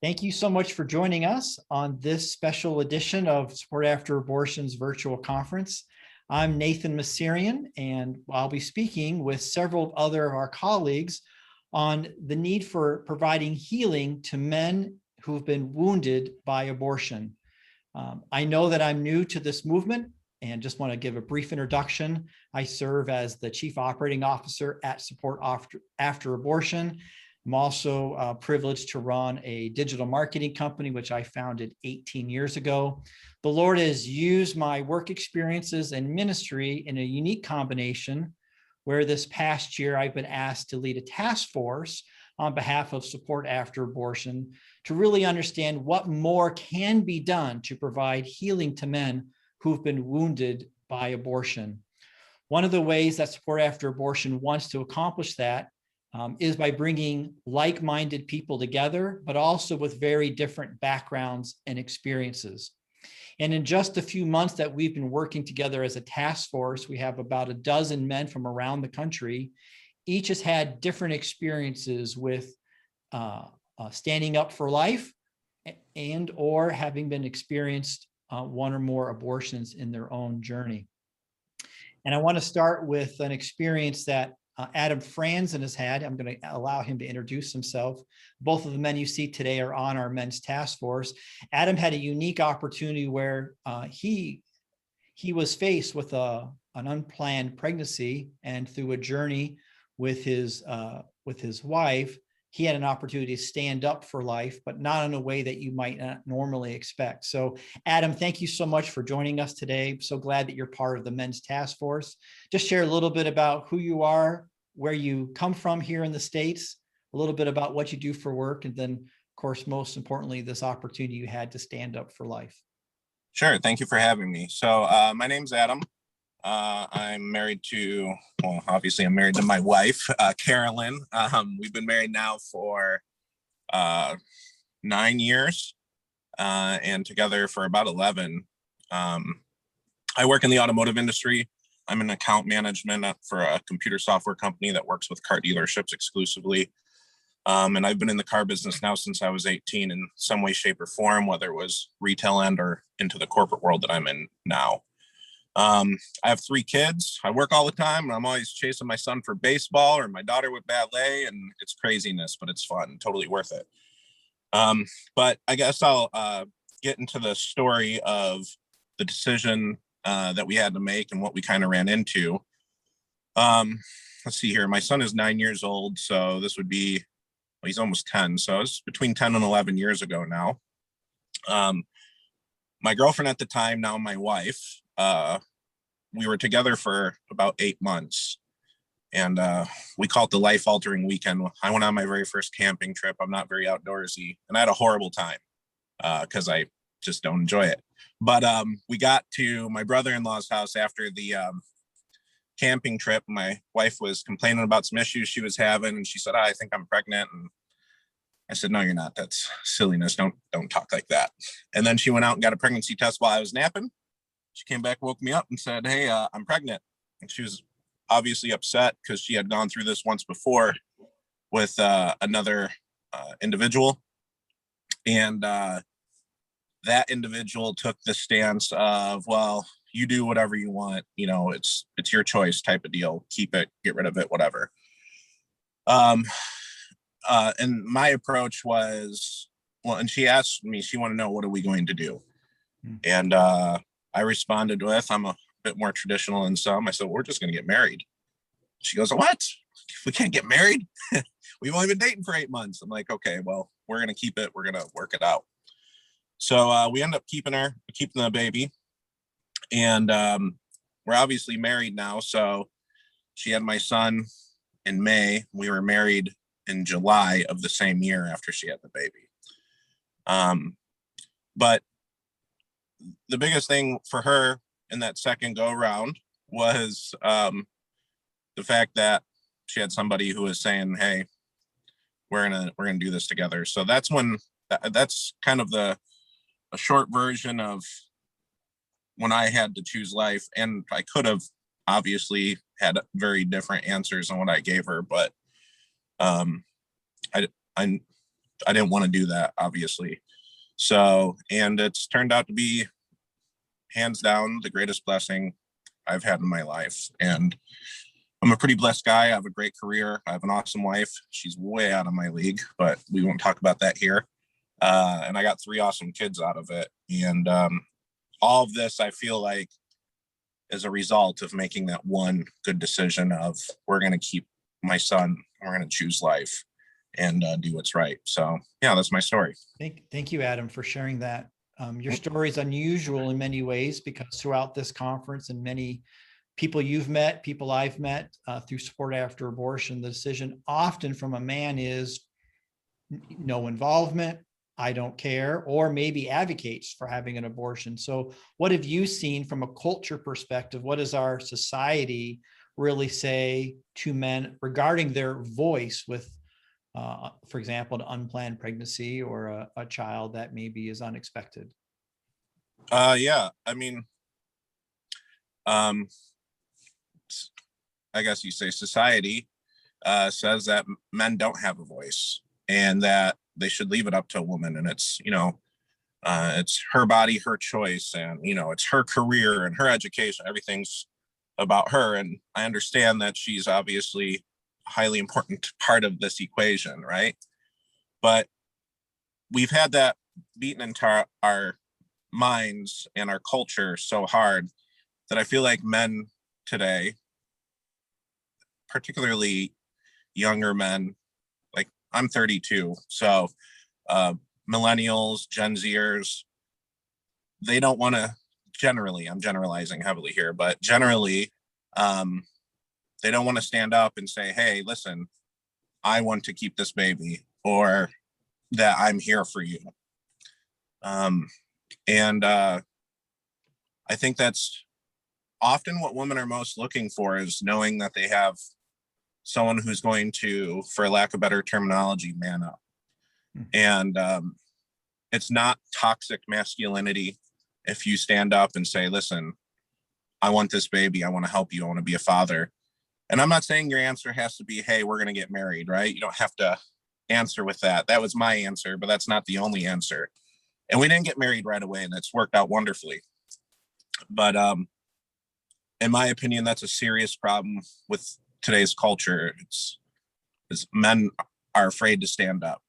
Thank you so much for joining us on this special edition of Support After Abortion's virtual conference. I'm Nathan Misirian, and I'll be speaking with several other of our colleagues on the need for providing healing to men who have been wounded by abortion. I know that I'm new to this movement and just want to give a brief introduction. I serve as the Chief Operating Officer at Support After Abortion. I'm also privileged to run a digital marketing company, which I founded 18 years ago. The Lord has used my work experiences and ministry in a unique combination where this past year I've been asked to lead a task force on behalf of Support After Abortion to really understand what more can be done to provide healing to men who've been wounded by abortion. One of the ways that Support After Abortion wants to accomplish that is by bringing like-minded people together, but also with very different backgrounds and experiences. And in just a few months that we've been working together as a task force, we have about a dozen men from around the country. Each has had different experiences with standing up for life and or having been experienced one or more abortions in their own journey. And I want to start with an experience that Adam Frandsen has had. I'm going to allow him to introduce himself. Both of the men you see today are on our men's task force. Adam had a unique opportunity where he was faced with an unplanned pregnancy, and through a journey with his wife, he had an opportunity to stand up for life, but not in a way that you might not normally expect. So Adam, thank you so much for joining us today. So glad that you're part of the men's task force. Just share a little bit about who you are, where you come from here in the States, a little bit about what you do for work, and then of course, most importantly, this opportunity you had to stand up for life. Sure, thank you for having me. So my name's Adam. I'm married to, well, obviously I'm married to my wife, Carolyn. We've been married now for 9 years and together for about 11. I work in the automotive industry. I'm in account management for a computer software company that works with car dealerships exclusively. And I've been in the car business now since I was 18 in some way, shape, or form, whether it was retail end or into the corporate world that I'm in now. I have 3 kids. I work all the time, and I'm always chasing my son for baseball or my daughter with ballet, and it's craziness, but it's fun, totally worth it. But I guess I'll get into the story of the decision that we had to make and what we kind of ran into. Let's see here. My son is 9 years old, so this would be, well, he's almost 10, so it's between 10 and 11 years ago now. My girlfriend at the time, now my wife, we were together for about 8 months, and we call it the life-altering weekend. I went on my very first camping trip. I'm not very outdoorsy, and I had a horrible time because I just don't enjoy it. But we got to my brother-in-law's house after the camping trip. My wife was complaining about some issues she was having, and she said, I think I'm pregnant. And I said, no, you're not. That's silliness. Don't talk like that. And then she went out and got a pregnancy test while I was napping. She came back, woke me up and said, hey, I'm pregnant. And she was obviously upset because she had gone through this once before with another individual. And that individual took the stance of, well, you do whatever you want. You know, it's your choice type of deal. Keep it, get rid of it, whatever. And my approach was, well, and she asked me, she wanted to know, what are we going to do? And I responded with, I'm a bit more traditional than some. I said, we're just going to get married. She goes, what? We can't get married? We've only been dating for 8 months. I'm like, okay, well, we're going to keep it. We're going to work it out. So we end up keeping the baby. And we're obviously married now. So she had my son in May. We were married in July of the same year after she had the baby. But the biggest thing for her in that second go round was the fact that she had somebody who was saying, hey, we're gonna do this together. So that's when that's kind of a short version of when I had to choose life. And I could have obviously had very different answers on what I gave her, but I I didn't want to do that, obviously. So, and it's turned out to be hands down the greatest blessing I've had in my life. And I'm a pretty blessed guy. I have a great career. I have an awesome wife. She's way out of my league, but we won't talk about that here. And I got 3 awesome kids out of it. And all of this, I feel like, is a result of making that one good decision of we're going to keep my son, we're going to choose life and do what's right. So yeah, that's my story. Thank you, Adam, for sharing that. Your story is unusual in many ways because throughout this conference and many people you've met, people I've met through support after abortion, the decision often from a man is no involvement, I don't care, or maybe advocates for having an abortion. So what have you seen from a culture perspective? What does our society really say to men regarding their voice with, for example, an unplanned pregnancy or a child that maybe is unexpected? Yeah, I mean, I guess you say society says that men don't have a voice and that they should leave it up to a woman. And it's, it's her body, her choice, and, it's her career and her education. Everything's about her. And I understand that she's obviously a highly important part of this equation, right? But we've had that beaten into our minds and our culture so hard that I feel like men today, particularly younger men, like I'm 32, so millennials, Gen Zers, they don't want to generally, I'm generalizing heavily here, but generally, they don't want to stand up and say, hey, listen, I want to keep this baby, or that I'm here for you. And I think that's often what women are most looking for, is knowing that they have someone who's going to, for lack of better terminology, man up. And it's not toxic masculinity if you stand up and say, listen, I want this baby. I want to help you. I want to be a father. And I'm not saying your answer has to be, hey, we're going to get married, right? You don't have to answer with that. That was my answer, but that's not the only answer. And we didn't get married right away, and it's worked out wonderfully. But in my opinion, that's a serious problem with today's culture. It's men are afraid to stand up.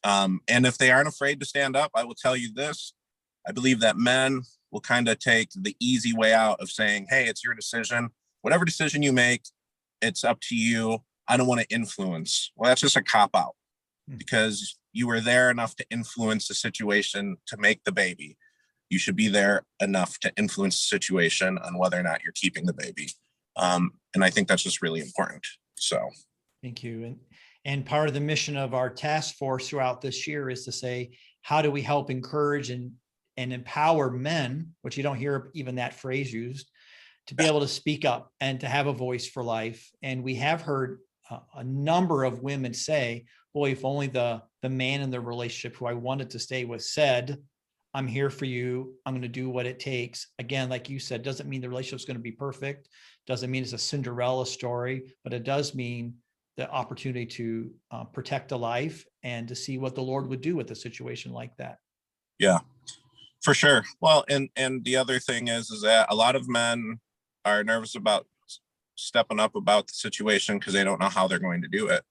And if they aren't afraid to stand up, I will tell you this. I believe that men will kind of take the easy way out of saying, hey, it's your decision. Whatever decision you make, it's up to you. I don't want to influence. Well, that's just a cop out, because you were there enough to influence the situation to make the baby. You should be there enough to influence the situation on whether or not you're keeping the baby. And I think that's just really important. So thank you. And part of the mission of our task force throughout this year is to say, how do we help encourage and empower men, which you don't hear even that phrase used, to be able to speak up and to have a voice for life. And we have heard a number of women say, boy, if only the man in the relationship who I wanted to stay with said, I'm here for you, I'm going to do what it takes. Again, like you said, doesn't mean the relationship is going to be perfect. Doesn't mean it's a Cinderella story, but it does mean the opportunity to protect a life and to see what the Lord would do with a situation like that. Yeah, for sure. Well, and the other thing is that a lot of men are nervous about stepping up about the situation because they don't know how they're going to do it.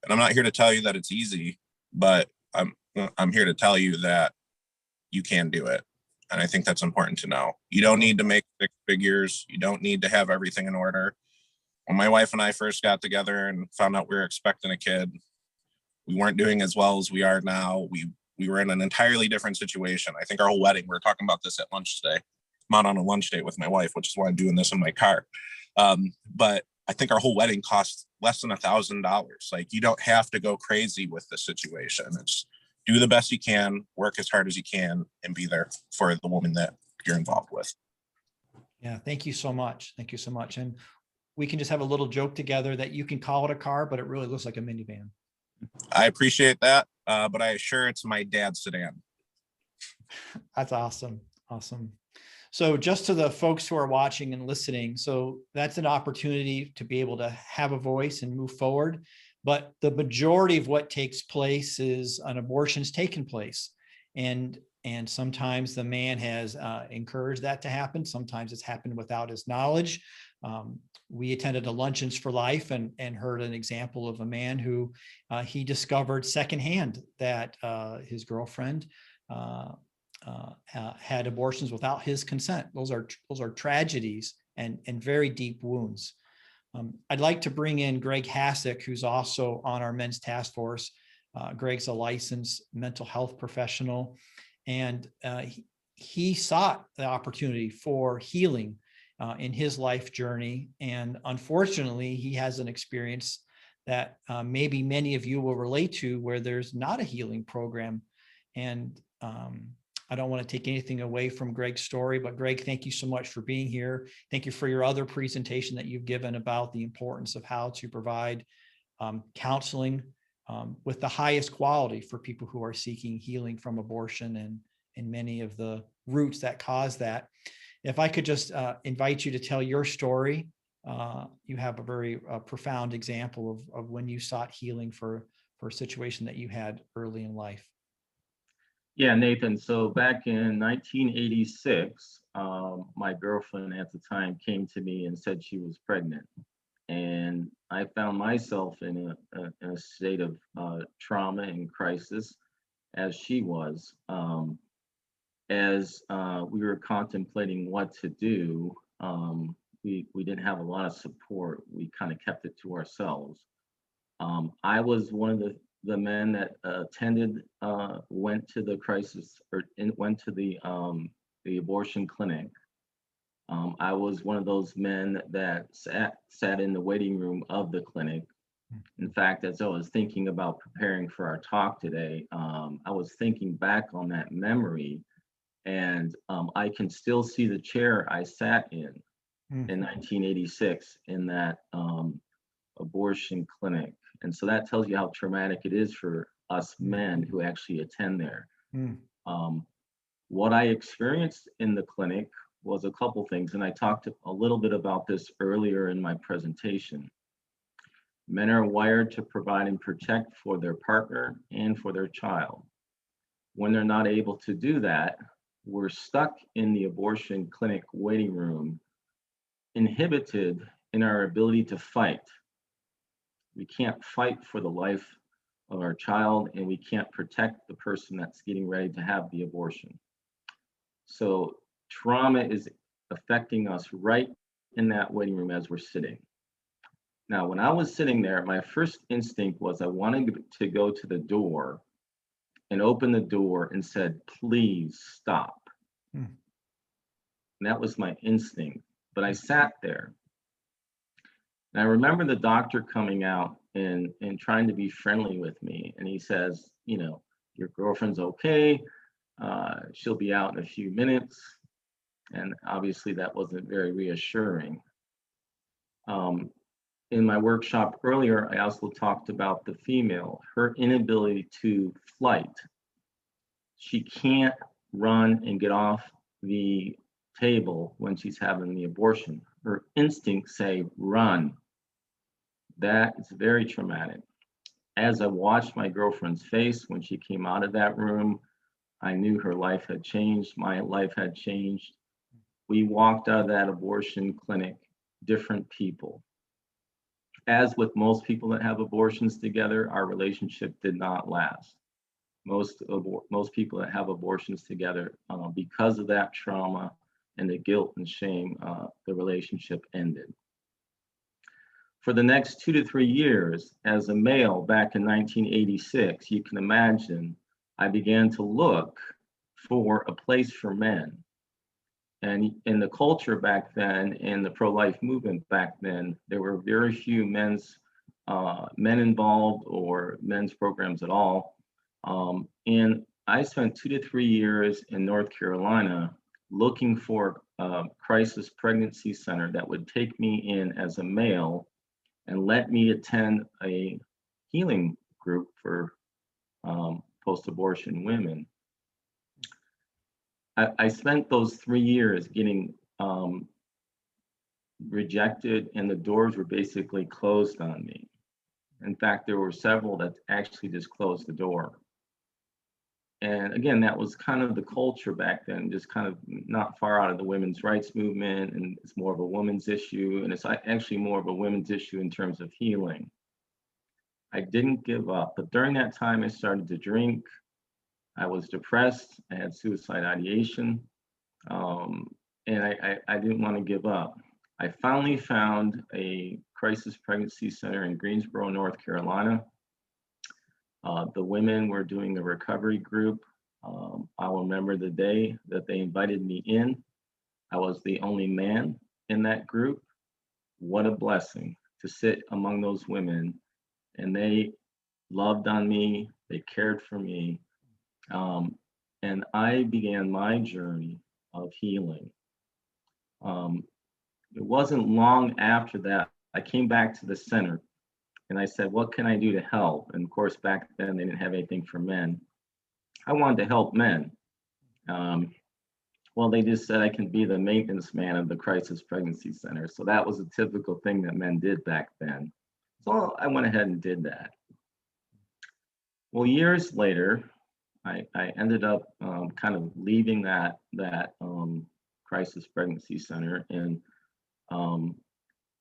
And I'm not here to tell you that it's easy, but I'm here to tell you that you can do it. And I think that's important to know. You don't need to make 6 figures. You don't need to have everything in order. When my wife and I first got together and found out we were expecting a kid, we weren't doing as well as we are now. We were in an entirely different situation. I think our whole wedding, we were talking about this at lunch today. I'm out on a lunch date with my wife, which is why I'm doing this in my car. But I think our whole wedding cost less than $1,000. Like, you don't have to go crazy with the situation. It's do the best you can, work as hard as you can, and be there for the woman that you're involved with. Yeah, thank you so much. Thank you so much. And we can just have a little joke together that you can call it a car, but it really looks like a minivan. I appreciate that, but I assure it's my dad's sedan. That's awesome. Awesome. So just to the folks who are watching and listening, so that's an opportunity to be able to have a voice and move forward. but the majority of what takes place is an abortion's taken place. And sometimes the man has encouraged that to happen. Sometimes it's happened without his knowledge. We attended a Luncheons for Life and heard an example of a man who he discovered secondhand that his girlfriend had abortions without his consent. Those are tragedies and very deep wounds. I'd like to bring in Greg Hasek, who's also on our men's task force. Greg's a licensed mental health professional, and he sought the opportunity for healing in his life journey. And unfortunately, he has an experience that maybe many of you will relate to, where there's not a healing program. And I don't want to take anything away from Greg's story, but Greg, thank you so much for being here. Thank you for your other presentation that you've given about the importance of how to provide counseling with the highest quality for people who are seeking healing from abortion and many of the roots that cause that. If I could just invite you to tell your story. You have a very profound example of when you sought healing for a situation that you had early in life. Yeah, Nathan. So back in 1986, my girlfriend at the time came to me and said she was pregnant. And I found myself in a state of trauma and crisis, as she was. As we were contemplating what to do, we didn't have a lot of support. We kind of kept it to ourselves. I was one of the men that went to the crisis went to the abortion clinic. I was one of those men that sat in the waiting room of the clinic. In fact, as I was thinking about preparing for our talk today, I was thinking back on that memory, and I can still see the chair I sat in 1986 in that abortion clinic. And so that tells you how traumatic it is for us men who actually attend there. What I experienced in the clinic was a couple things, and I talked a little bit about this earlier in my presentation. Men are wired to provide and protect for their partner and for their child. When they're not able to do that, we're stuck in the abortion clinic waiting room, inhibited in our ability to fight. We can't fight for the life of our child, and we can't protect the person that's getting ready to have the abortion. So trauma is affecting us right in that waiting room as we're sitting. Now, when I was sitting there, my first instinct was I wanted to go to the door and open the door and said, please stop. And that was my instinct. But I sat there. And I remember the doctor coming out and trying to be friendly with me. And he says, you know, your girlfriend's okay. She'll be out in a few minutes. And obviously that wasn't very reassuring. In my workshop earlier, I also talked about the female, her inability to flight. She can't run and get off the table when she's having the abortion. Her instincts say, run. That is very traumatic. As I watched my girlfriend's face when she came out of that room, I knew her life had changed. My life had changed. We walked out of that abortion clinic different people. As with most people that have abortions together, our relationship did not last. Most people that have abortions together, because of that trauma and the guilt and shame, the relationship ended. For the next 2 to 3 years, as a male back in 1986, you can imagine, I began to look for a place for men. And in the culture back then, in the pro-life movement back then, there were very few men involved or men's programs at all. And I spent 2 to 3 years in North Carolina looking for a crisis pregnancy center that would take me in as a male and let me attend a healing group for post-abortion women. I spent those 3 years getting rejected, and the doors were basically closed on me. In fact, there were several that actually just closed the door. And again, that was kind of the culture back then, just kind of not far out of the women's rights movement, and it's more of a women's issue, and it's actually more of a women's issue in terms of healing. I didn't give up, but during that time, I started to drink. I was depressed. I had suicide ideation, and I didn't want to give up. I finally found a crisis pregnancy center in Greensboro, North Carolina. The women were doing a recovery group. I'll remember the day that they invited me in. I was the only man in that group. What a blessing to sit among those women, and they loved on me, they cared for me, and I began my journey of healing. It wasn't long after that, I came back to the center and I said, what can I do to help? And of course, back then they didn't have anything for men. I wanted to help men. Well, they just said I can be the maintenance man of the crisis pregnancy center. So that was a typical thing that men did back then. So I went ahead and did that. Well, years later, I ended up kind of leaving that crisis pregnancy center, and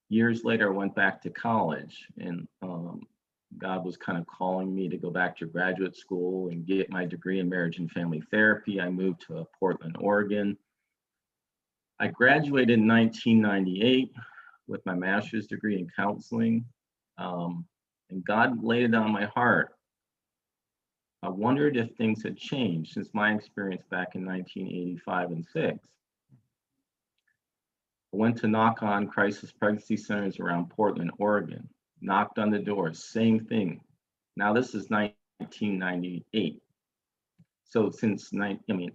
years later, I went back to college, and God was kind of calling me to go back to graduate school and get my degree in marriage and family therapy. I moved to Portland, Oregon. I graduated in 1998 with my master's degree in counseling, and God laid it on my heart. I wondered if things had changed since my experience back in 1985 and 6. I went to knock on crisis pregnancy centers around Portland, Oregon, knocked on the doors, same thing. Now this is 1998. So since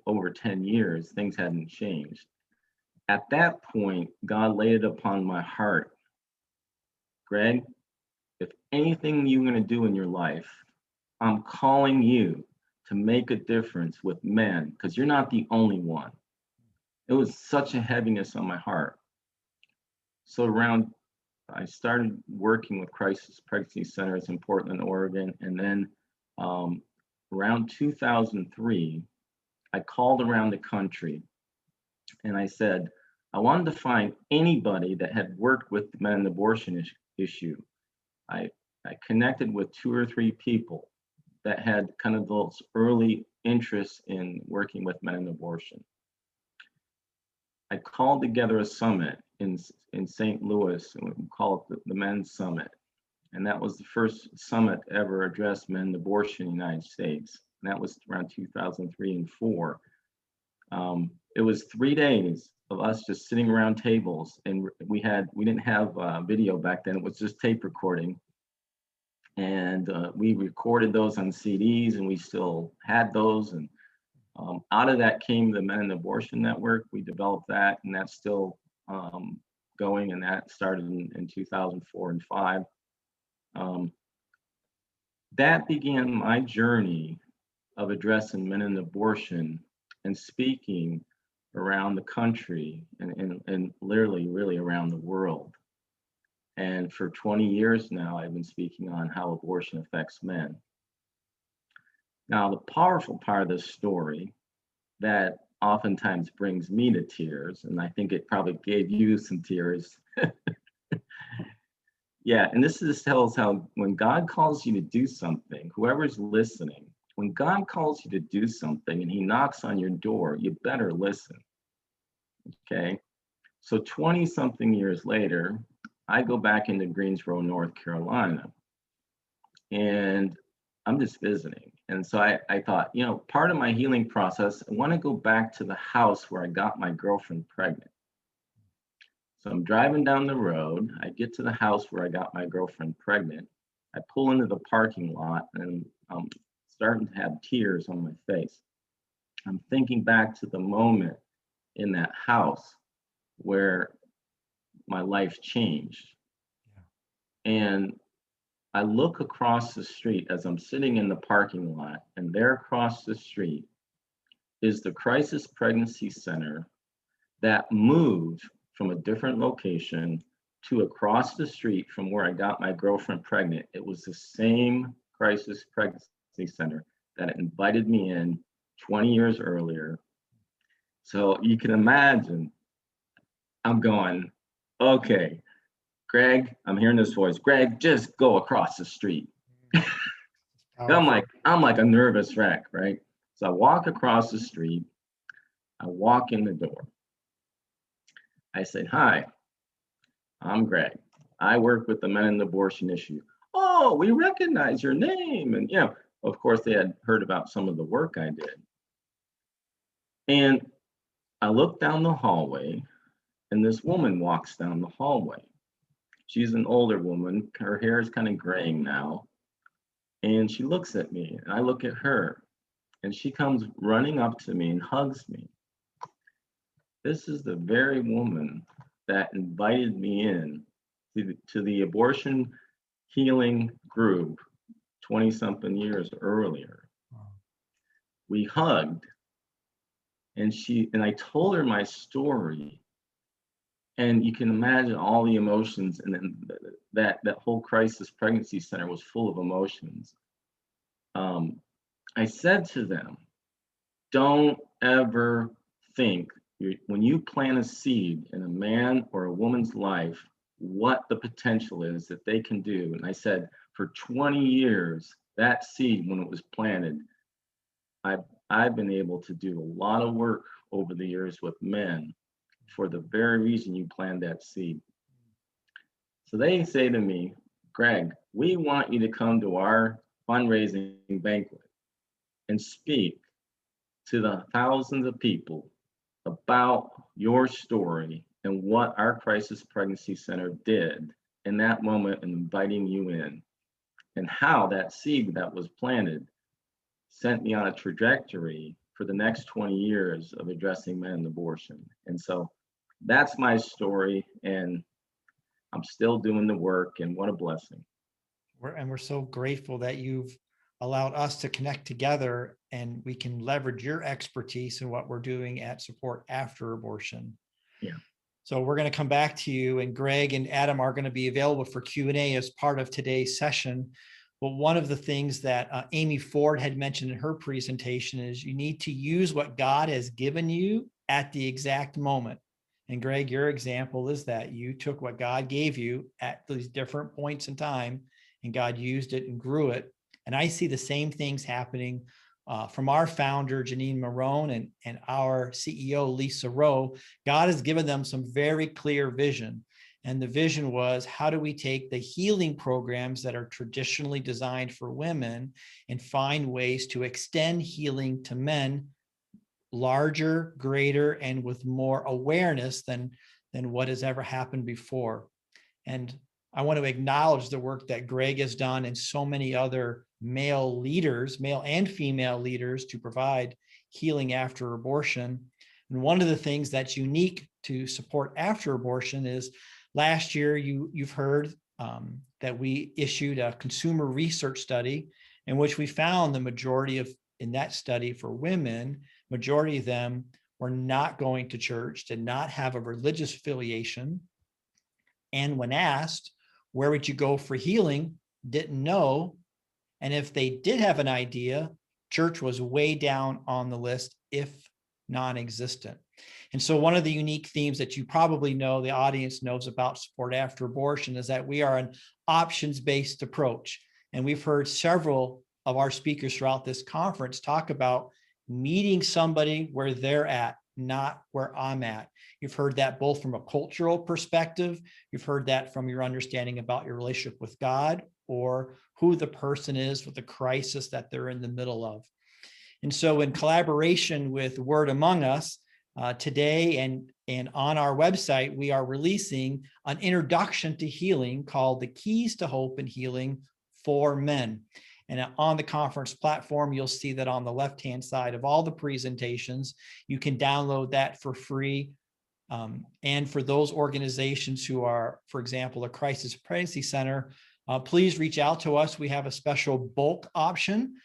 over 10 years, things hadn't changed. At that point, God laid it upon my heart. Greg, if anything you're going to do in your life, I'm calling you to make a difference with men, because you're not the only one. It was such a heaviness on my heart. So I started working with crisis pregnancy centers in Portland, Oregon. And then around 2003, I called around the country and I said, I wanted to find anybody that had worked with the men and abortion issue. I connected with 2 or 3 people that had kind of those early interests in working with men and abortion. I called together a summit in St. Louis, and we call it the Men's Summit. And that was the first summit ever addressed men and abortion in the United States. And that was around 2003 and 4. It was 3 days of us just sitting around tables, and we didn't have video back then. It was just tape recording. And we recorded those on CDs, and we still had those. And out of that came the Men and Abortion Network. We developed that, and that's still going, and that started in 2004 and 5. That began my journey of addressing men and abortion and speaking around the country and literally really around the world. And for 20 years now, I've been speaking on how abortion affects men. Now, the powerful part of this story that oftentimes brings me to tears, and I think it probably gave you some tears. Yeah, and this tells how when God calls you to do something, whoever's listening, when God calls you to do something and he knocks on your door, you better listen. Okay, so 20 something years later, I go back into Greensboro, North Carolina, and I'm just visiting. And so I thought, part of my healing process, I want to go back to the house where I got my girlfriend pregnant. So I'm driving down the road. I get to the house where I got my girlfriend pregnant. I pull into the parking lot, and I'm starting to have tears on my face. I'm thinking back to the moment in that house where my life changed. Yeah. And I look across the street as I'm sitting in the parking lot, and there across the street is the Crisis Pregnancy Center that moved from a different location to across the street from where I got my girlfriend pregnant. It was the same crisis pregnancy center that invited me in 20 years earlier. So you can imagine, I'm going, okay, Greg, I'm hearing this voice. Greg, just go across the street. I'm like a nervous wreck, right? So I walk across the street. I walk in the door. I said, hi, I'm Greg. I work with the Men in the Abortion issue. Oh, we recognize your name. And, you know, of course, they had heard about some of the work I did. And I look down the hallway, and this woman walks down the hallway. She's an older woman. Her hair is kind of graying now. And she looks at me, and I look at her, and she comes running up to me and hugs me. This is the very woman that invited me in to the abortion healing group 20-something years earlier. Wow. We hugged, and I told her my story. And you can imagine all the emotions, and then that whole crisis pregnancy center was full of emotions. I said to them, don't ever think when you plant a seed in a man or a woman's life, what the potential is that they can do. And I said, for 20 years, that seed, when it was planted, I've been able to do a lot of work over the years with men for the very reason you planted that seed. So they say to me, Greg, we want you to come to our fundraising banquet and speak to the thousands of people about your story and what our crisis pregnancy center did in that moment in inviting you in, and how that seed that was planted sent me on a trajectory for the next 20 years of addressing men and abortion. And so that's my story, and I'm still doing the work, and what a blessing. We're so grateful that you've allowed us to connect together, and we can leverage your expertise in what we're doing at Support After Abortion. Yeah. So we're going to come back to you, and Greg and Adam are going to be available for Q&A as part of today's session. But one of the things that Amy Ford had mentioned in her presentation is you need to use what God has given you at the exact moment. And Greg, your example is that you took what God gave you at these different points in time, and God used it and grew it. And I see the same things happening from our founder, Janine Marone, and our CEO, Lisa Rowe. God has given them some very clear vision. And the vision was, how do we take the healing programs that are traditionally designed for women and find ways to extend healing to men, larger, greater, and with more awareness than what has ever happened before. And I want to acknowledge the work that Greg has done and so many other male leaders, male and female leaders, to provide healing after abortion. And one of the things that's unique to Support After Abortion is last year, you've heard that we issued a consumer research study in which we found the majority of, in that study for women, majority of them were not going to church, did not have a religious affiliation. And when asked, where would you go for healing? Didn't know. And if they did have an idea, church was way down on the list, if non-existent. And so one of the unique themes that you probably know, the audience knows about Support After Abortion, is that we are an options-based approach. And we've heard several of our speakers throughout this conference talk about meeting somebody where they're at, not where I'm at. You've heard that both from a cultural perspective, you've heard that from your understanding about your relationship with God, or who the person is with the crisis that they're in the middle of. And so in collaboration with Word Among Us, today and on our website, we are releasing an introduction to healing called The Keys to Hope and Healing for Men. And on the conference platform, you'll see that on the left-hand side of all the presentations, you can download that for free. And for those organizations who are, for example, a crisis pregnancy center, please reach out to us. We have a special bulk option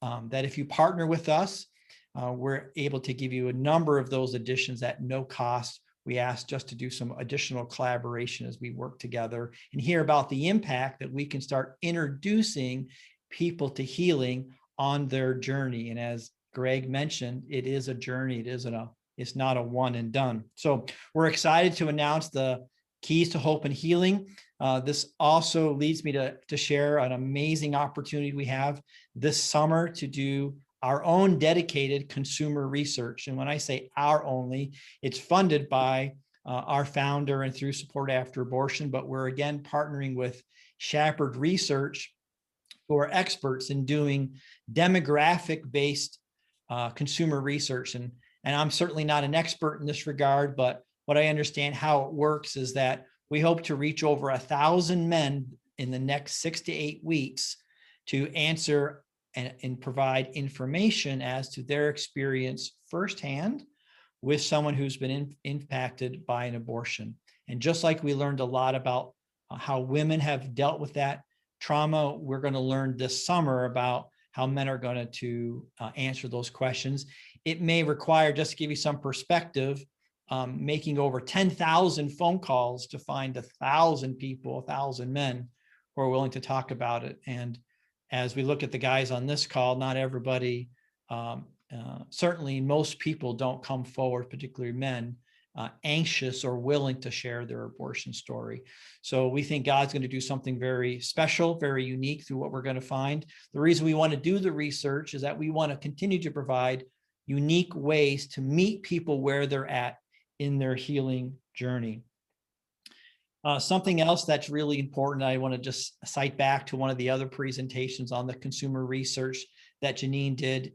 that if you partner with us, we're able to give you a number of those editions at no cost we asked just to do some additional collaboration as we work together and hear about the impact that we can start introducing people to healing on their journey. And as Greg mentioned, it is a journey. It's not a one and done. So we're excited to announce the Keys to Hope and Healing. This also leads me to share an amazing opportunity we have this summer to do our own dedicated consumer research. And when I say our only, it's funded by our founder and through Support After Abortion, but we're again partnering with Shepherd Research, who are experts in doing demographic-based consumer research. And I'm certainly not an expert in this regard, but what I understand how it works is that we hope to reach over 1,000 men in the next 6 to 8 weeks to answer and provide information as to their experience firsthand with someone who's been impacted by an abortion. And just like we learned a lot about how women have dealt with that trauma, we're going to learn this summer about how men are going to answer those questions. It may require, just to give you some perspective, making over 10,000 phone calls to find 1,000 people, 1,000 men who are willing to talk about it. And as we look at the guys on this call, not everybody, certainly most people don't come forward, particularly men, anxious or willing to share their abortion story. So we think God's going to do something very special, very unique through what we're going to find. The reason we want to do the research is that we want to continue to provide unique ways to meet people where they're at in their healing journey. Something else that's really important, I want to just cite back to one of the other presentations on the consumer research that Janine did.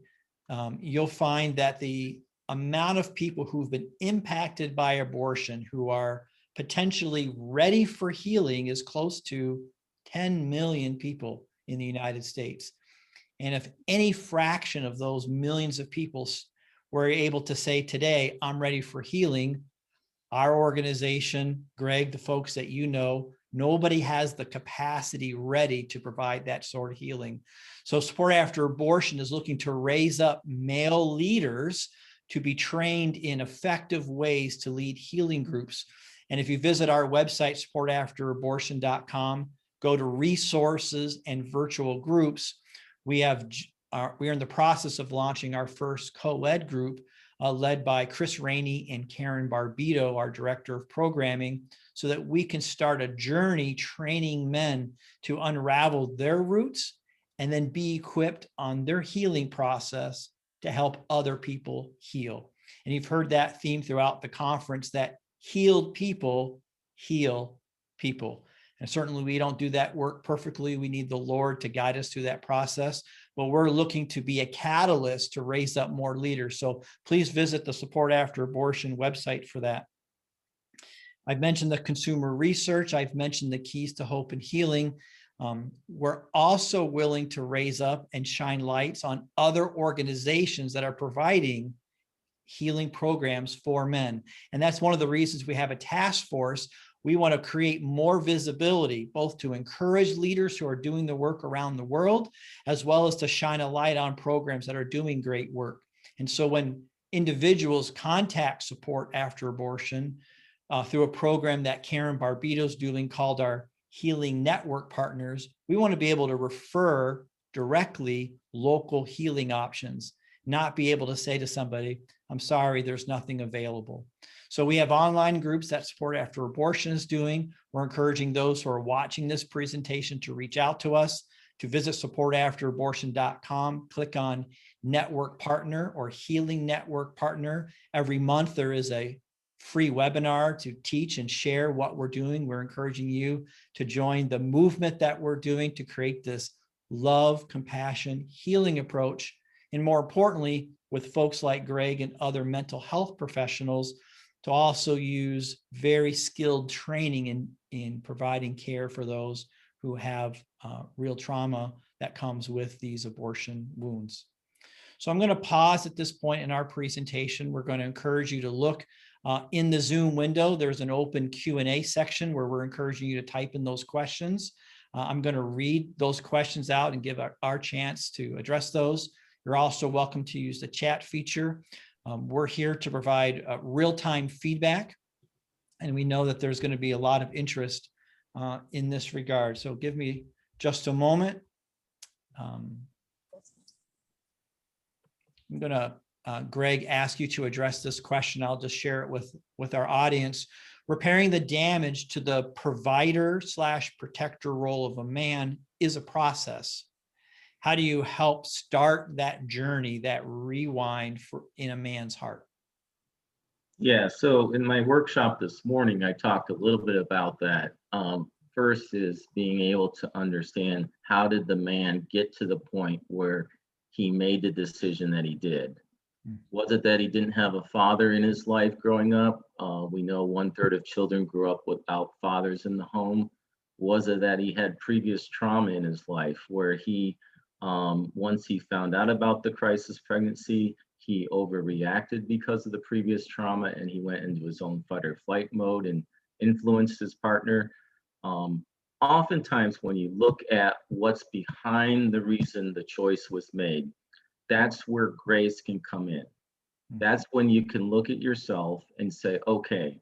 You'll find that the amount of people who've been impacted by abortion who are potentially ready for healing is close to 10 million people in the United States. And if any fraction of those millions of people were able to say today, I'm ready for healing, our organization, Greg, the folks that you know, nobody has the capacity ready to provide that sort of healing. So Support After Abortion is looking to raise up male leaders to be trained in effective ways to lead healing groups. And if you visit our website, supportafterabortion.com, go to resources and virtual groups, we are in the process of launching our first co-ed group led by Chris Rainey and Karen Barbito, our director of programming, so that we can start a journey training men to unravel their roots and then be equipped on their healing process to help other people heal. And you've heard that theme throughout the conference, that healed people heal people. And certainly we don't do that work perfectly. We need the Lord to guide us through that process, but we're looking to be a catalyst to raise up more leaders. So please visit the Support After Abortion website for that. I've mentioned the consumer research. I've mentioned the Keys to Hope and Healing. We're also willing to raise up and shine lights on other organizations that are providing healing programs for men. And that's one of the reasons we have a task force. We want to create more visibility, both to encourage leaders who are doing the work around the world, as well as to shine a light on programs that are doing great work. And so when individuals contact Support After Abortion through a program that Karen Barbito is doing called our Healing Network Partners, we want to be able to refer directly local healing options, not be able to say to somebody, I'm sorry, there's nothing available. So we have online groups that Support After Abortion is doing. We're encouraging those who are watching this presentation to reach out to us, to visit supportafterabortion.com, click on Network Partner or Healing Network Partner. Every month there is a free webinar to teach and share what we're doing. We're encouraging you to join the movement that we're doing to create this love, compassion, healing approach. And more importantly, with folks like Greg and other mental health professionals, to also use very skilled training in providing care for those who have real trauma that comes with these abortion wounds. So I'm going to pause at this point in our presentation. We're going to encourage you to look in the Zoom window. There's an open Q&A section where we're encouraging you to type in those questions. I'm going to read those questions out and give our chance to address those. You're also welcome to use the chat feature. We're here to provide real-time feedback And we know that there's going to be a lot of interest in this regard. So give me just a moment. I'm going to, Greg, ask you to address this question. I'll just share it with our audience. Repairing the damage to the provider/protector role of a man is a process. How do you help start that journey, that rewind in a man's heart? Yeah, so in my workshop this morning, I talked a little bit about that. First is being able to understand, how did the man get to the point where he made the decision that he did? Was it that he didn't have a father in his life growing up? We know 1/3 of children grew up without fathers in the home. Was it that he had previous trauma in his life where he, once he found out about the crisis pregnancy, he overreacted because of the previous trauma and he went into his own fight or flight mode and influenced his partner? Oftentimes, when you look at what's behind the reason the choice was made, that's where grace can come in. That's when you can look at yourself and say, okay,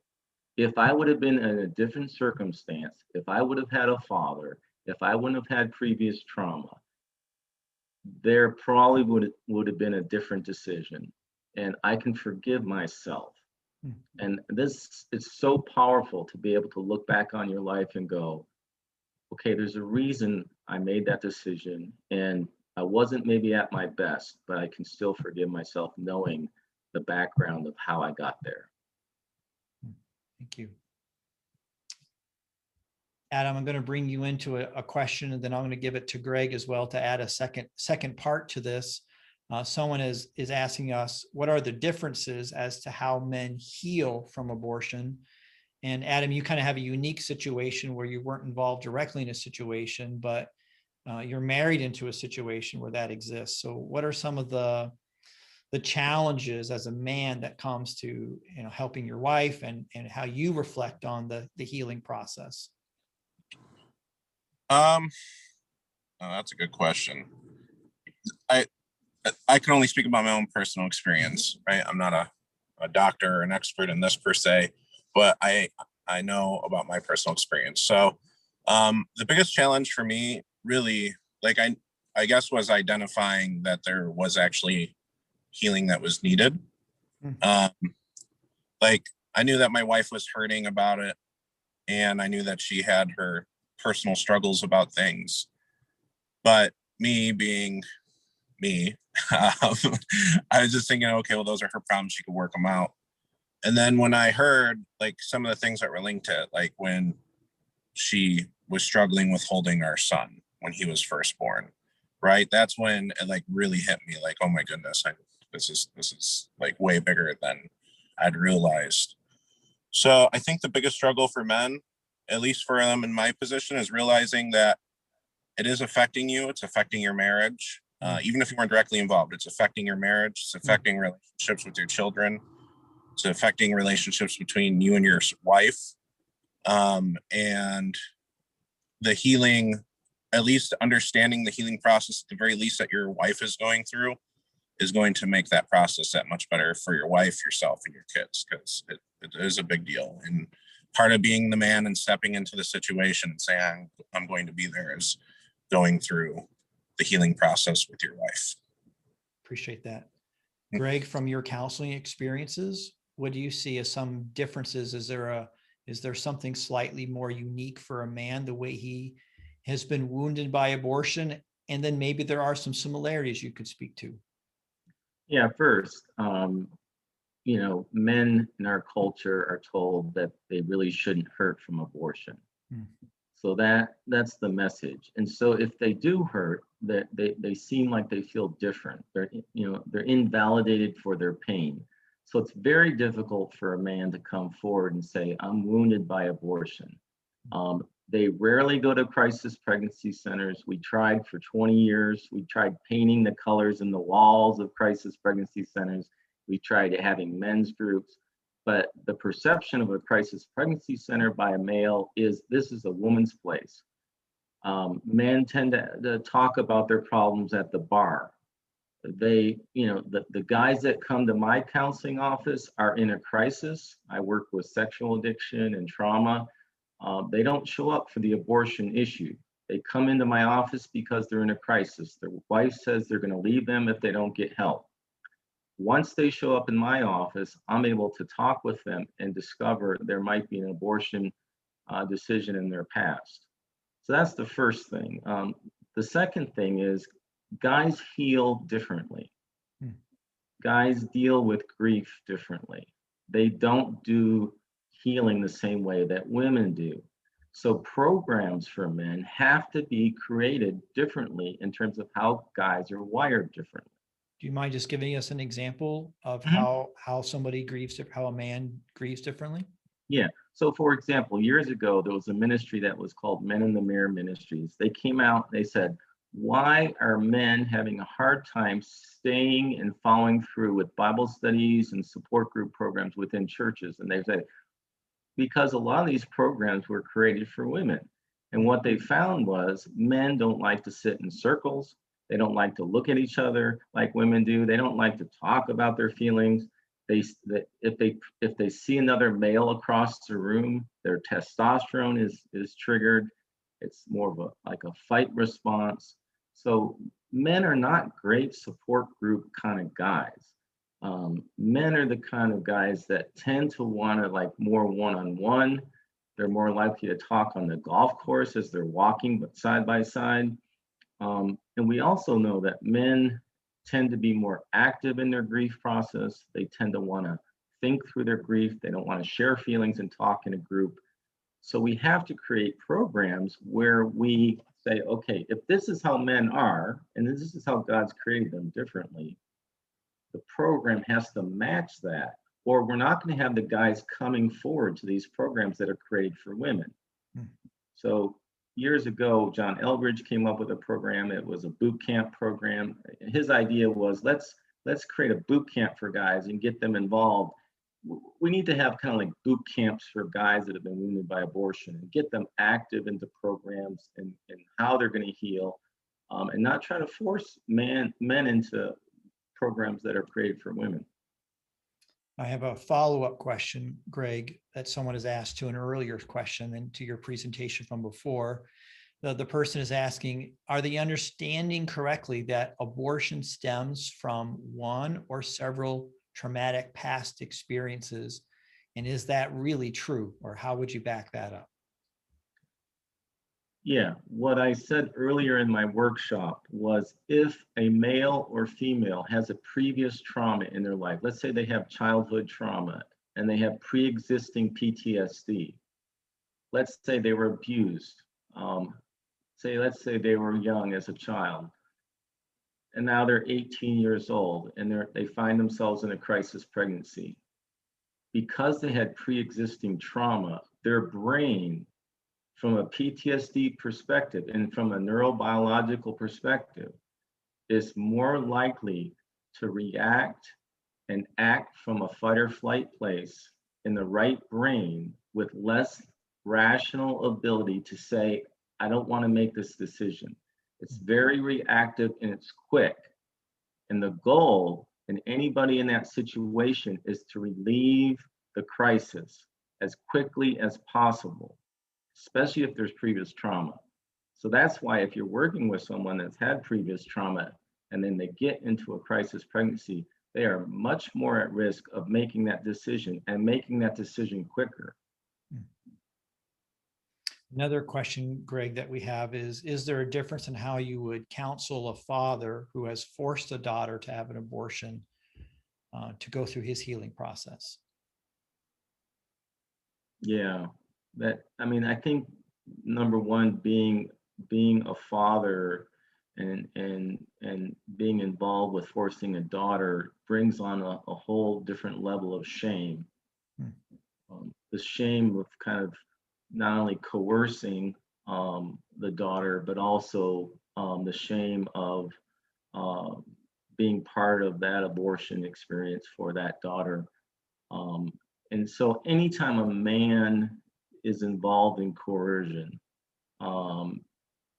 if I would have been in a different circumstance, if I would have had a father, if I wouldn't have had previous trauma, there probably would have been a different decision. And I can forgive myself. And this is so powerful to be able to look back on your life and go, okay, there's a reason I made that decision. And I wasn't maybe at my best, but I can still forgive myself knowing the background of how I got there. Thank you. Adam, I'm going to bring you into a question, and then I'm going to give it to Greg as well to add a second part to this. Someone is asking us, what are the differences as to how men heal from abortion? And Adam, you kind of have a unique situation where you weren't involved directly in a situation, but you're married into a situation where that exists. So what are some of the challenges as a man that comes to helping your wife, and how you reflect on the healing process? Oh, that's a good question. I can only speak about my own personal experience, right? I'm not a doctor or an expert in this per se, but I know about my personal experience. So the biggest challenge for me really, like I guess, was identifying that there was actually healing that was needed. Like I knew that my wife was hurting about it, and I knew that she had her personal struggles about things. But me being me, I was just thinking, okay, well, those are her problems. She could work them out. And then when I heard like some of the things that were linked to it, like when she was struggling with holding our son when he was first born, right? That's when it like really hit me, like, oh my goodness, this is like way bigger than I'd realized. So I think the biggest struggle for men, at least for them in my position, is realizing that it is affecting you. It's affecting your marriage. Even if you weren't directly involved, it's affecting your marriage. It's affecting relationships with your children. It's affecting relationships between you and your wife. And the healing, at least understanding the healing process, at the very least, that your wife is going through, is going to make that process that much better for your wife, yourself, and your kids, because it is a big deal. And part of being the man and stepping into the situation and saying, I'm going to be there, is going through the healing process with your wife. Appreciate that. Greg, from your counseling experiences, what do you see as some differences? Is there something slightly more unique for a man, the way he has been wounded by abortion? And then maybe there are some similarities you could speak to. Yeah, first, men in our culture are told that they really shouldn't hurt from abortion. So that's the message. And so if they do hurt, that they seem like they feel different. They're invalidated for their pain. So it's very difficult for a man to come forward and say, I'm wounded by abortion. They rarely go to crisis pregnancy centers. We tried for 20 years. We tried painting the colors in the walls of crisis pregnancy centers. We tried having men's groups. But the perception of a crisis pregnancy center by a male is this is a woman's place. Men tend to talk about their problems at the bar. They, the guys that come to my counseling office are in a crisis. I work with sexual addiction and trauma. They don't show up for the abortion issue. They come into my office because they're in a crisis. Their wife says they're going to leave them if they don't get help. Once they show up in my office, I'm able to talk with them and discover there might be an abortion decision in their past. So that's the first thing. The second thing is guys heal differently. Guys deal with grief differently. They don't do healing the same way that women do. So programs for men have to be created differently in terms of how guys are wired differently. Do you mind just giving us an example of Mhm. how somebody grieves, how a man grieves differently? Yeah. So for example, years ago, there was a ministry that was called Men in the Mirror Ministries. They came out, they said, why are men having a hard time staying and following through with Bible studies and support group programs within churches? And they said, because a lot of these programs were created for women. And what they found was men don't like to sit in circles. They don't like to look at each other like women do. They don't like to talk about their feelings. If they see another male across the room, their testosterone is triggered. It's more of a fight response. So men are not great support group kind of guys. Men are the kind of guys that tend to want to like more one-on-one. They're more likely to talk on the golf course as they're walking, but side by side. And we also know that men tend to be more active in their grief process. They tend to want to think through their grief. They don't want to share feelings and talk in a group. So we have to create programs where we say, okay, if this is how men are, and this is how God's created them differently, the program has to match that, or we're not going to have the guys coming forward to these programs that are created for women. So years ago, John Eldridge came up with a program. It was a boot camp program. His idea was let's create a boot camp for guys and get them involved. We need to have kind of like boot camps for guys that have been wounded by abortion and get them active into programs and how they're going to heal, and not try to force men into programs that are created for women. I have a follow-up question, Greg, that someone has asked to an earlier question and to your presentation from before. The person is asking, are they understanding correctly that abortion stems from one or several traumatic past experiences? And is that really true? Or how would you back that up? Yeah, what I said earlier in my workshop was if a male or female has a previous trauma in their life, let's say they have childhood trauma and they have pre-existing PTSD. Let's say they were abused. Let's say they were young as a child, and now they're 18 years old and they find themselves in a crisis pregnancy. Because they had pre-existing trauma, their brain, from a PTSD perspective and from a neurobiological perspective, is more likely to react and act from a fight or flight place in the right brain with less rational ability to say, I don't want to make this decision. It's very reactive and it's quick. And the goal in anybody in that situation is to relieve the crisis as quickly as possible, especially if there's previous trauma. So that's why if you're working with someone that's had previous trauma and then they get into a crisis pregnancy, they are much more at risk of making that decision and making that decision quicker. Another question, Greg, that we have is there a difference in how you would counsel a father who has forced a daughter to have an abortion to go through his healing process? Yeah, I think number one, being a father and being involved with forcing a daughter brings on a whole different level of shame. The shame of kind of not only coercing the daughter, but also the shame of being part of that abortion experience for that daughter. And so anytime a man is involved in coercion,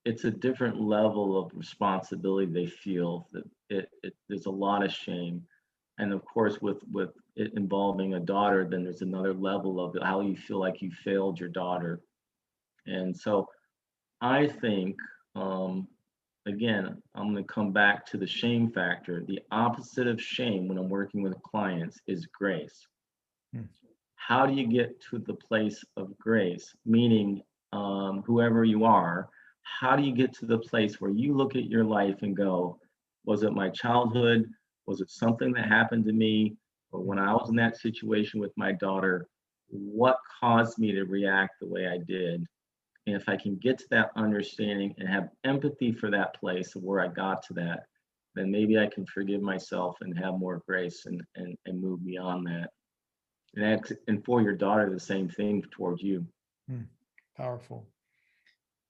it's a different level of responsibility they feel. That there's a lot of shame, and of course with it involving a daughter, then there's another level of how you feel like you failed your daughter. And so I think, again, I'm going to come back to the shame factor. The opposite of shame when I'm working with clients is grace. Hmm. How do you get to the place of grace? Meaning, whoever you are, how do you get to the place where you look at your life and go, was it my childhood? Was it something that happened to me? Or when I was in that situation with my daughter, what caused me to react the way I did? And if I can get to that understanding and have empathy for that place of where I got to that, then maybe I can forgive myself and have more grace and move beyond that. And for your daughter, the same thing towards you. Powerful.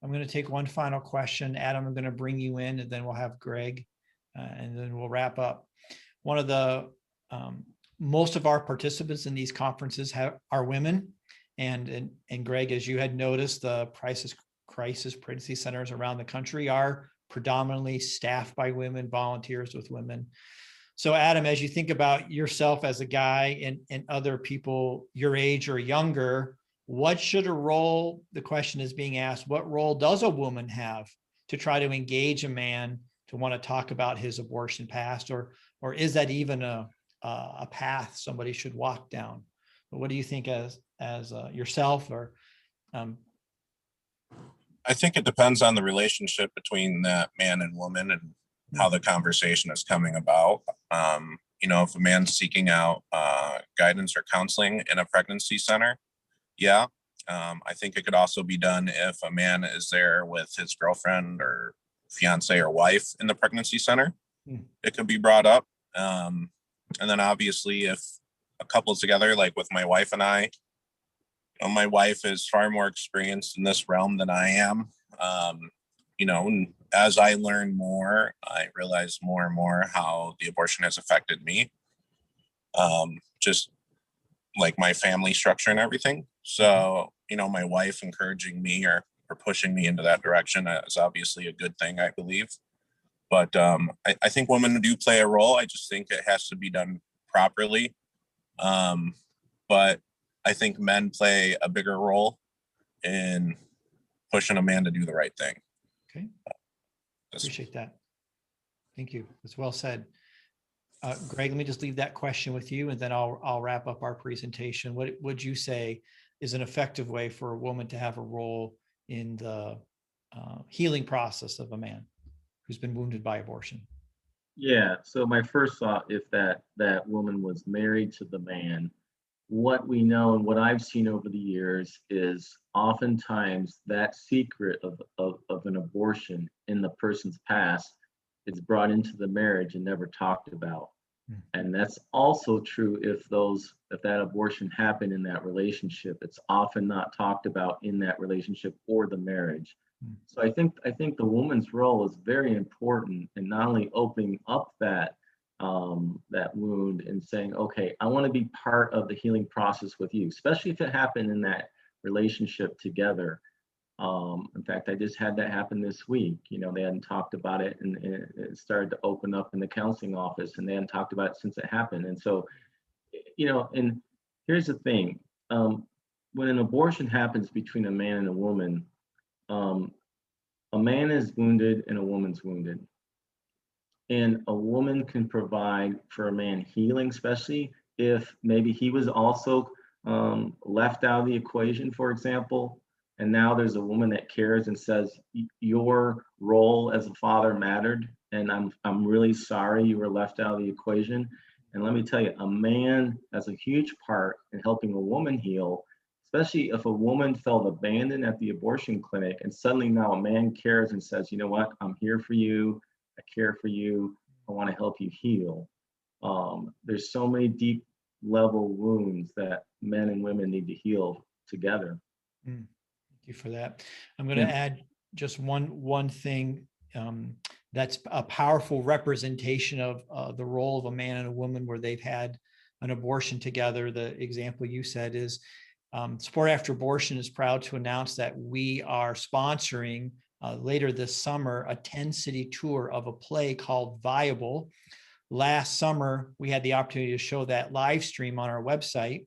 I'm going to take one final question. Adam, I'm going to bring you in, and then we'll have Greg, and then we'll wrap up. One of the most of our participants in these conferences are women. And Greg, as you had noticed, the crisis pregnancy centers around the country are predominantly staffed by women, volunteers with women. So Adam, as you think about yourself as a guy and other people your age or younger, what should a role, the question is being asked, what role does a woman have to try to engage a man to want to talk about his abortion past, or is that even a path somebody should walk down? But what do you think as yourself, or I think it depends on the relationship between that man and woman and how the conversation is coming about. If a man's seeking out guidance or counseling in a pregnancy center, yeah. I think it could also be done if a man is there with his girlfriend or fiance or wife in the pregnancy center. It could be brought up. And then obviously if a couple's together, like with my wife and I, my wife is far more experienced in this realm than I am. And as I learn more, I realize more and more how the abortion has affected me. Just like my family structure and everything. So, my wife encouraging me or pushing me into that direction is obviously a good thing, I believe. But I think women do play a role. I just think it has to be done properly. But I think men play a bigger role in pushing a man to do the right thing. Okay. Appreciate that. Thank you. That's well said. Greg, let me just leave that question with you, and then I'll wrap up our presentation. What would you say is an effective way for a woman to have a role in the healing process of a man who's been wounded by abortion? Yeah. So my first thought, if that woman was married to the man, what we know and what I've seen over the years is oftentimes that secret of an abortion in the person's past is brought into the marriage and never talked about. And that's also true if that abortion happened in that relationship. It's often not talked about in that relationship or the marriage. So I think the woman's role is very important in not only opening up that wound and saying, okay, I want to be part of the healing process with you, especially if it happened in that relationship together. In fact, I just had that happen this week. They hadn't talked about it, and it started to open up in the counseling office, and they hadn't talked about it since it happened. And so, and here's the thing. When an abortion happens between a man and a woman, a man is wounded and a woman's wounded. And a woman can provide for a man healing, especially if maybe he was also left out of the equation, for example. And now there's a woman that cares and says, your role as a father mattered, and I'm really sorry you were left out of the equation. And let me tell you, a man has a huge part in helping a woman heal, especially if a woman felt abandoned at the abortion clinic and suddenly now a man cares and says, you know what, I'm here for you, I care for you, I want to help you heal. There's so many deep level wounds that men and women need to heal together. Thank you for that. I'm going to add just one thing that's a powerful representation of the role of a man and a woman where they've had an abortion together. The example you said is Support After Abortion is proud to announce that we are sponsoring later this summer a 10-city tour of a play called Viable. Last summer, we had the opportunity to show that live stream on our website.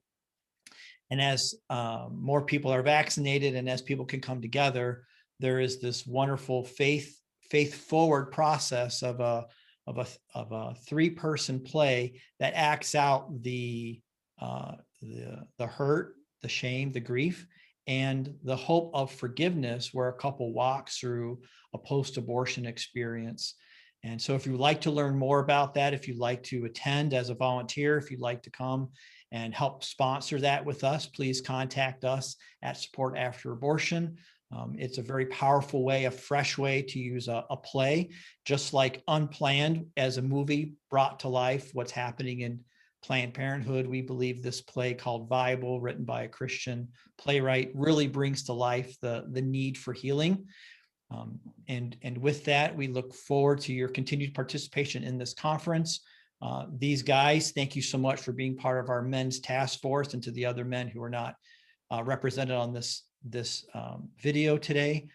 And as more people are vaccinated and as people can come together, there is this wonderful faith-forward process of a 3-person play that acts out the hurt, the shame, the grief, and the hope of forgiveness, where a couple walks through a post-abortion experience. And so if you'd like to learn more about that, if you'd like to attend as a volunteer, if you'd like to come and help sponsor that with us, please contact us at Support After Abortion. It's a very powerful way, a fresh way to use a play, just like Unplanned as a movie brought to life what's happening in Planned Parenthood. We believe this play called Viable, written by a Christian playwright, really brings to life the need for healing. And with that, we look forward to your continued participation in this conference. These guys, thank you so much for being part of our men's task force, and to the other men who are not represented on this video today.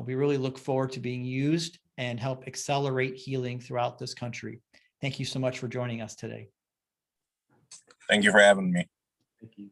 We really look forward to being used and help accelerate healing throughout this country. Thank you so much for joining us today. Thank you for having me. Thank you.